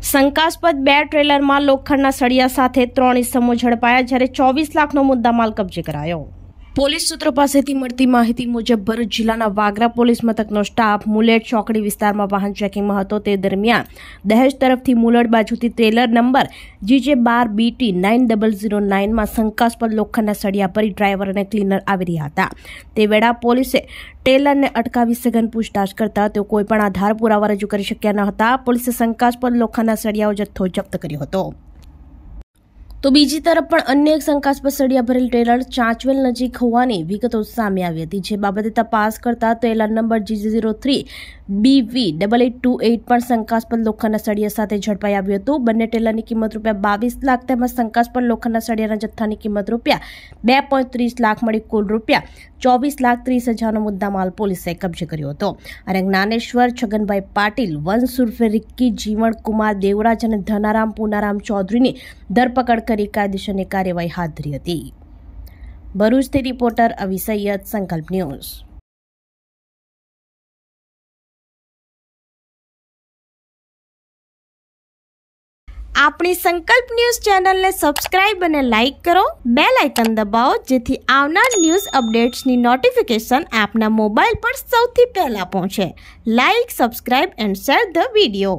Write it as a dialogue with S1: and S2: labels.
S1: શંકાસ્પદ બે ટ્રેલરમાં લોખંડના સળિયા સાથે 3 ઇસમો ઝડપાયા, જ્યારે 24 લાખનો મુદ્દામાલ કબજે કરાયો। પોલીસ સૂત્રો પાસેથી મળતી માહિતી મુજબ ભરૂચ જિલ્લાના વાગરા પોલીસ મથકનો સ્ટાફ મુલેટ ચોકડી વિસ્તારમાં વાહન ચેકિંગમાં હતો। તે દરમિયાન દહેજ તરફથી મુલડ બાજુથી ટ્રેલર નંબર GJ12BT 9009માં શંકાસ્પદ લોખંડના સળિયા ભરી ડ્રાઈવર અને ક્લીનર આવી રહ્યા હતા। તે વેળા પોલીસે ટ્રેલરને અટકાવી સઘન પૂછતાછ કરતા તેઓ કોઈપણ આધાર પુરાવા રજૂ કરી શક્યા ન હતા। પોલીસે શંકાસ્પદ લોખંડના સળિયાઓ જથ્થો જપ્ત કર્યો હતો। તો બીજી તરફ પણ અન્ય એક શંકાસ્પદ સળિયા ભરેલ ટ્રેલર ચાંચવેલ નજીક હોવાની વિગતો સામે આવી હતી, જે બાબતે તપાસ કરતા ટ્રેલર નંબર GJ03BV8828 પણ શંકાસ્પદ લોખંડના સળિયા સાથે ઝડપાઈ આવ્યું હતું। બંને ટ્રેલરની કિંમત ₹22 લાખ તેમજ શંકાસ્પદ લોખંડના સળિયાના જથ્થાની કિંમત ₹2.30 લાખ મળી કુલ ₹24,30,000નો મુદ્દામાલ પોલીસે કબજે કર્યો હતો। અને જ્ઞાનેશ્વર છગનભાઈ પાટીલ વંશ ઉર્ફે રિક્કી જીવણકુમાર દેવરાજ અને ધનારામ પૂનારામ ચૌધરીની ધરપકડ કરી કાયદેસરની કાર્યવાહી હાથ ધરી હતી। ભરૂચથી રિપોર્ટર અવી સૈયદ, સંકલ્પ ન્યૂઝ। આપણી સંકલ્પ ન્યૂઝ ચેનલને સબસ્ક્રાઇબ અને લાઇક કરો, બેલ આઇકન દબાવો, જેથી આવનાર ન્યૂઝ અપડેટ્સની નોટિફિકેશન આપના મોબાઈલ પર સૌથી પહેલા પહોંચે। Like, subscribe and share the video.